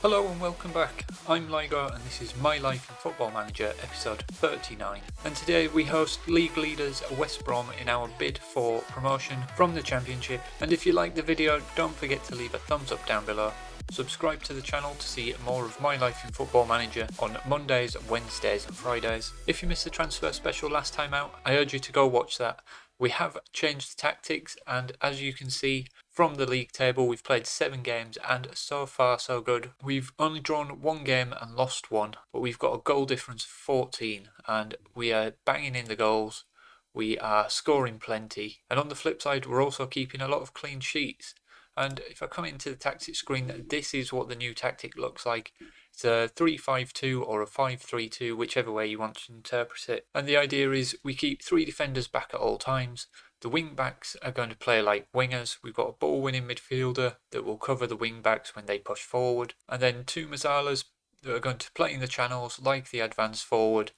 Hello and welcome back. I'm Lygo and this is My Life in Football Manager episode 39. And today we host league leaders West Brom in our bid for promotion from the Championship. And if you like the video, don't forget to leave a thumbs up down below. Subscribe to the channel to see more of My Life in Football Manager on Mondays, Wednesdays and Fridays. If you missed the transfer special last time out, I urge you to go watch that. We have changed the tactics, and as you can see from the league table, we've played 7 games and so far so good. We've only drawn 1 game and lost 1, but we've got a goal difference of 14 and we are banging in the goals. We are scoring plenty, and on the flip side we're also keeping a lot of clean sheets. And if I come into the tactics screen, this is what the new tactic looks like. It's a 3-5-2 or a 5-3-2, whichever way you want to interpret it. And the idea is we keep 3 defenders back at all times. The wing backs are going to play like wingers. We've got a ball winning midfielder that will cover the wing backs when they push forward. And then 2 Mazzalas that are going to play in the channels like the advance forward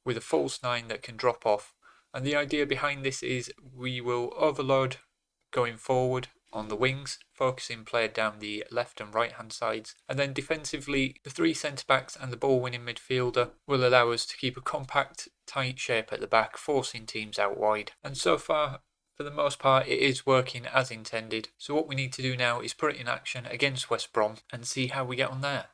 with a false 9 that can drop off. And the idea behind this is we will overload going forward on the wings, focusing play down the left and right hand sides, and then defensively the 3 centre backs and the ball winning midfielder will allow us to keep a compact tight shape at the back, forcing teams out wide. And so far, for the most part, it is working as intended. So what we need to do now is put it in action against West Brom and see how we get on there.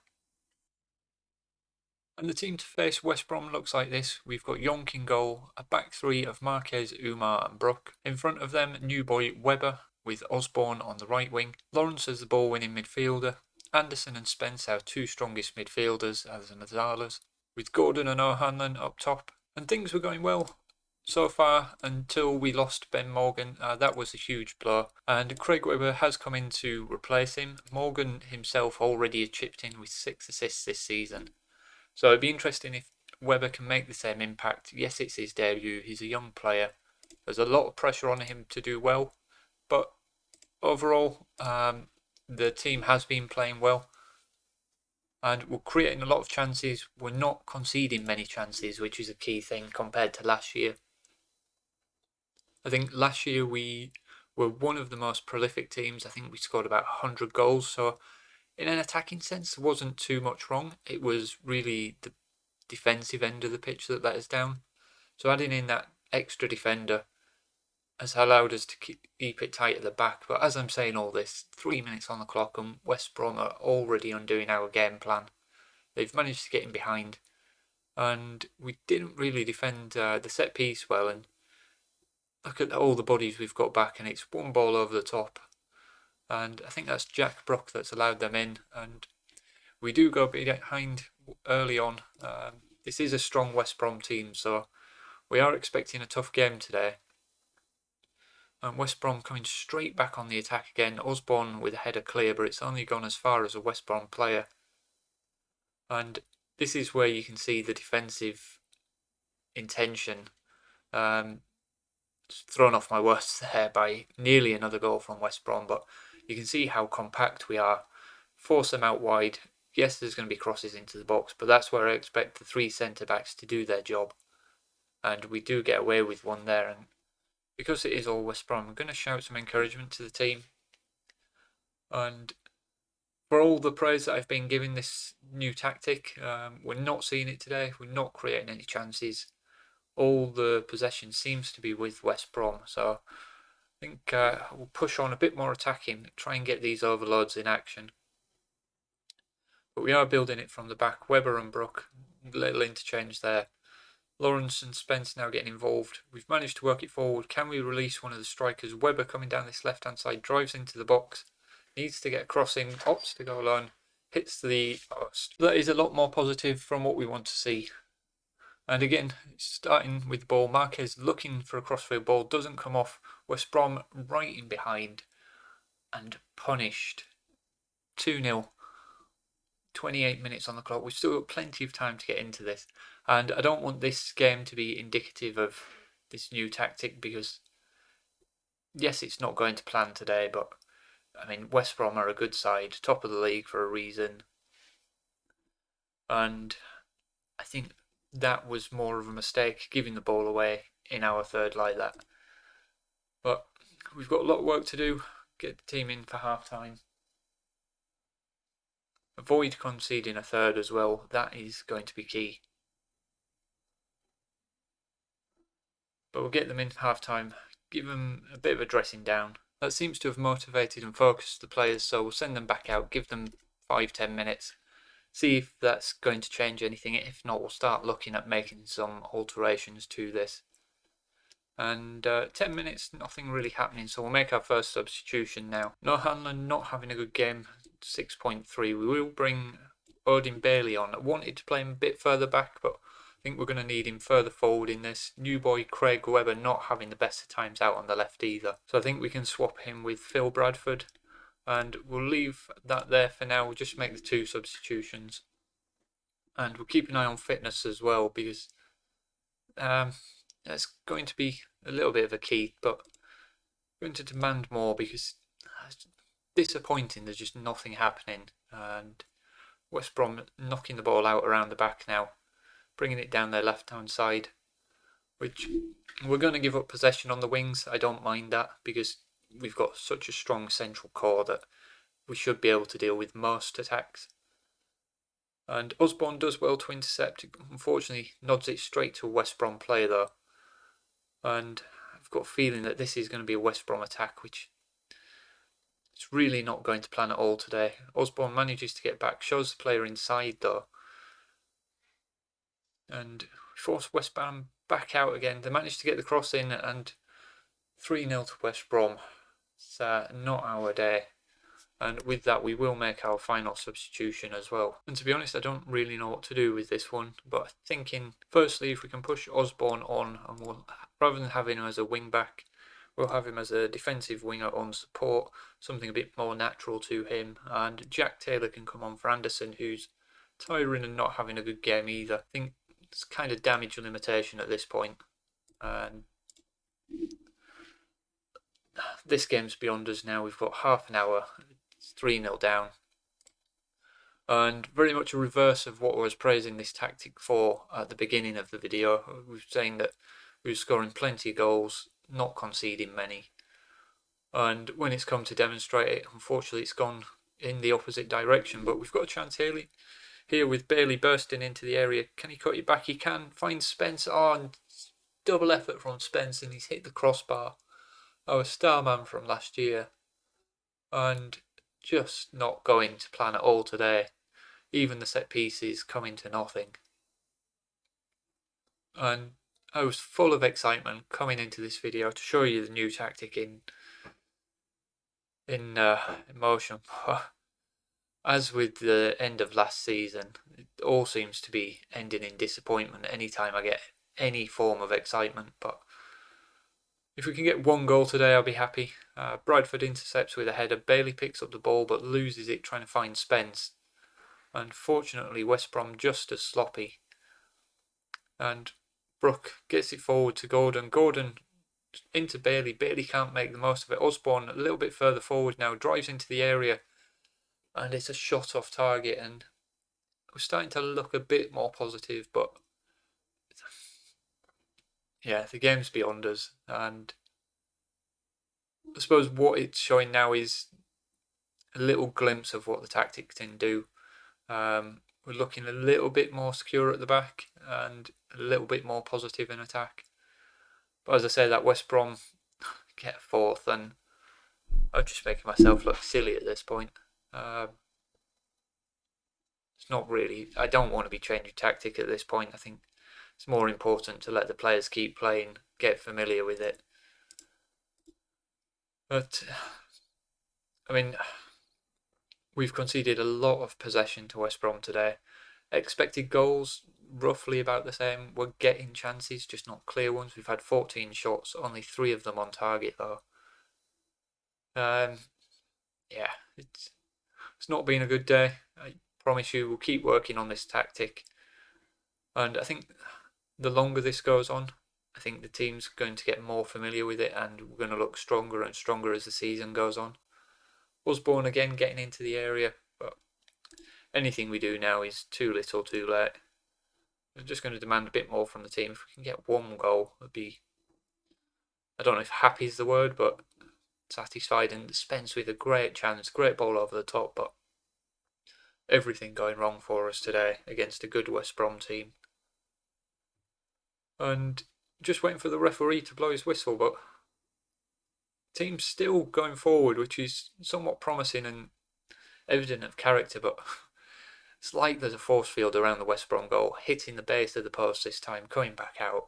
And the team to face West Brom looks like this. We've got Yonk in goal, a back 3 of Marquez, Umar and Brook. In front of them, new boy Webber, with Osborne on the right wing, Lawrence as the ball winning midfielder, Anderson and Spence our 2 strongest midfielders as the Mazzalas, with Gordon and O'Hanlon up top. And things were going well so far until we lost Ben Morgan. That was a huge blow, and Craig Webber has come in to replace him. Morgan himself already chipped in with 6 assists this season, so it'd be interesting if Webber can make the same impact. Yes, it's his debut, he's a young player, there's a lot of pressure on him to do well, but overall the team has been playing well and we're creating a lot of chances. We're not conceding many chances, which is a key thing compared to last year. I think last year we were one of the most prolific teams. I think we scored about 100 goals, so in an attacking sense there wasn't too much wrong. It was really the defensive end of the pitch that let us down. So adding in that extra defender has allowed us to keep it tight at the back. But as I'm saying all this, 3 minutes on the clock and West Brom are already undoing our game plan. They've managed to get in behind, and we didn't really defend the set piece well. And look at all the bodies we've got back, and it's 1 ball over the top. And I think that's Jack Brook that's allowed them in. And we do go behind early on. This is a strong West Brom team, so we are expecting a tough game today. And West Brom coming straight back on the attack again. Osborne with a header clear, but it's only gone as far as a West Brom player. And this is where you can see the defensive intention. Thrown off my words there by nearly another goal from West Brom, but you can see how compact we are. Force them out wide. Yes, there's going to be crosses into the box, but that's where I expect the 3 centre-backs to do their job. And we do get away with 1 there, and because it is all West Brom, I'm going to shout some encouragement to the team. And for all the praise that I've been giving this new tactic, we're not seeing it today. We're not creating any chances. All the possession seems to be with West Brom, so I think we'll push on a bit more attacking, try and get these overloads in action. But we are building it from the back. Webber and Brook, little interchange there. Lawrence and Spence now getting involved. We've managed to work it forward. Can we release one of the strikers? Webber coming down this left hand side, drives into the box, needs to get a crossing, opts to go alone, hits the post. That is a lot more positive from what we want to see. And again, starting with the ball, Marquez looking for a crossfield ball, doesn't come off. West Brom right in behind and punished. 2-0. 28 minutes on the clock. We've still got plenty of time to get into this. And I don't want this game to be indicative of this new tactic because, yes, it's not going to plan today, but I mean, West Brom are a good side, top of the league for a reason. And I think that was more of a mistake, giving the ball away in our third like that. But we've got a lot of work to do, get the team in for half time. Avoid conceding a third as well. That is going to be key. But we'll get them in half-time, give them a bit of a dressing down. That seems to have motivated and focused the players, so we'll send them back out, give them 5-10 minutes, see if that's going to change anything. If not, we'll start looking at making some alterations to this. And 10 minutes, nothing really happening, so we'll make our first substitution now. Hanlon not having a good game, 6.3. We will bring Odin Bailey on. I wanted to play him a bit further back, but I think we're going to need him further forward in this. New boy Craig Webber not having the best of times out on the left either. So I think we can swap him with Phil Bradford. And we'll leave that there for now. We'll just make the 2 substitutions. And we'll keep an eye on fitness as well, because that's going to be a little bit of a key, but going to demand more, because it's disappointing there's just nothing happening. And West Brom knocking the ball out around the back now, bringing it down their left-hand side, which we're going to give up possession on the wings. I don't mind that, because we've got such a strong central core that we should be able to deal with most attacks. And Osborne does well to intercept. Unfortunately, nods it straight to a West Brom player though. And I've got a feeling that this is going to be a West Brom attack, which it's really not going to plan at all today. Osborne manages to get back, shows the player inside though. And force West Brom back out again. They managed to get the cross in, and 3-0 to West Brom. It's not our day. And with that, we will make our final substitution as well. And to be honest, I don't really know what to do with this one, but thinking, firstly, if we can push Osborne on, and we'll, rather than having him as a wing back, we'll have him as a defensive winger on support, something a bit more natural to him. And Jack Taylor can come on for Anderson, who's tiring and not having a good game either. I think it's kind of damage limitation at this point. And this game's beyond us now. We've got half an hour. 3-0 down, and very much a reverse of what I was praising this tactic for at the beginning of the video. We were saying that we were scoring plenty of goals, not conceding many, and when it's come to demonstrate it, unfortunately it's gone in the opposite direction. But we've got a chance here with Bailey bursting into the area. Can he cut it back? He can. Find Spence. Oh, and double effort from Spence, and he's hit the crossbar. Our star man from last year, and just not going to plan at all today. Even the set pieces coming to nothing. And I was full of excitement coming into this video to show you the new tactic in motion. As with the end of last season, it all seems to be ending in disappointment anytime I get any form of excitement. But if we can get 1 goal today, I'll be happy. Bradford intercepts with a header. Bailey picks up the ball but loses it trying to find Spence. Unfortunately, West Brom just as sloppy. And Brook gets it forward to Gordon. Gordon into Bailey. Bailey can't make the most of it. Osborne a little bit further forward now, drives into the area, and it's a shot off target. And we're starting to look a bit more positive, but yeah, the game's beyond us. And I suppose what it's showing now is a little glimpse of what the tactic can do. We're looking a little bit more secure at the back and a little bit more positive in attack. But as I say, that West Brom get 4th, and I'm just making myself look silly at this point. It's not really, I don't want to be changing tactic at this point. I think it's more important to let the players keep playing, get familiar with it. But I mean, we've conceded a lot of possession to West Brom today. Expected goals, roughly about the same. We're getting chances, just not clear ones. We've had 14 shots, only 3 of them on target though. Yeah, it's not been a good day. I promise you, we'll keep working on this tactic. And I think the longer this goes on, I think the team's going to get more familiar with it, and we're going to look stronger and stronger as the season goes on. Osborne again getting into the area, but anything we do now is too little too late. We're just going to demand a bit more from the team. If we can get 1 goal, it'd be, I don't know if happy is the word, but satisfied. And Spence with a great chance, great ball over the top, but everything going wrong for us today against a good West Brom team. And just waiting for the referee to blow his whistle, but team's still going forward, which is somewhat promising and evident of character, but it's like there's a force field around the West Brom goal, hitting the base of the post this time, coming back out.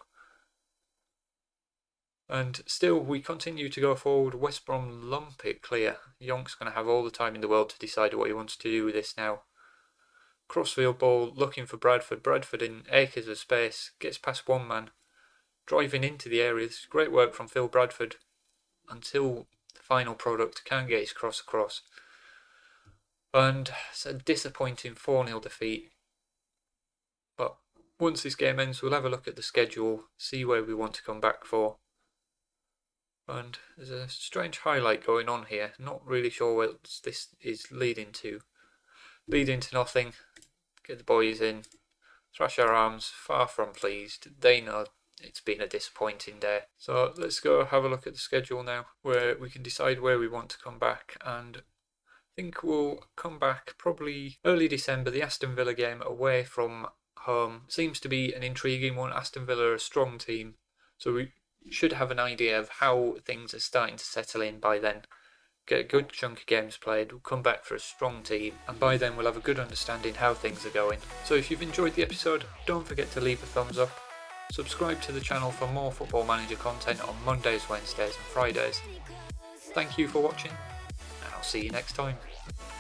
And still, we continue to go forward. West Brom lump it clear. Yonk's going to have all the time in the world to decide what he wants to do with this now. Crossfield ball, looking for Bradford. Bradford in acres of space, gets past one man, driving into the areas. Great work from Phil Bradford until the final product can't get his cross across. And it's a disappointing 4-0 defeat. But once this game ends, we'll have a look at the schedule, see where we want to come back for. And there's a strange highlight going on here. Not really sure what this is leading to. Leading to nothing. Get the boys in. Thrash our arms. Far from pleased. They know it's been a disappointing day. So let's go have a look at the schedule now, where we can decide where we want to come back. And I think we'll come back probably early December. The Aston Villa game away from home seems to be an intriguing one. Aston Villa are a strong team, so we should have an idea of how things are starting to settle in by then. Get a good chunk of games played, we'll come back for a strong team, and by then we'll have a good understanding how things are going. So if you've enjoyed the episode, don't forget to leave a thumbs up. Subscribe to the channel for more Football Manager content on Mondays, Wednesdays and Fridays. Thank you for watching, and I'll see you next time.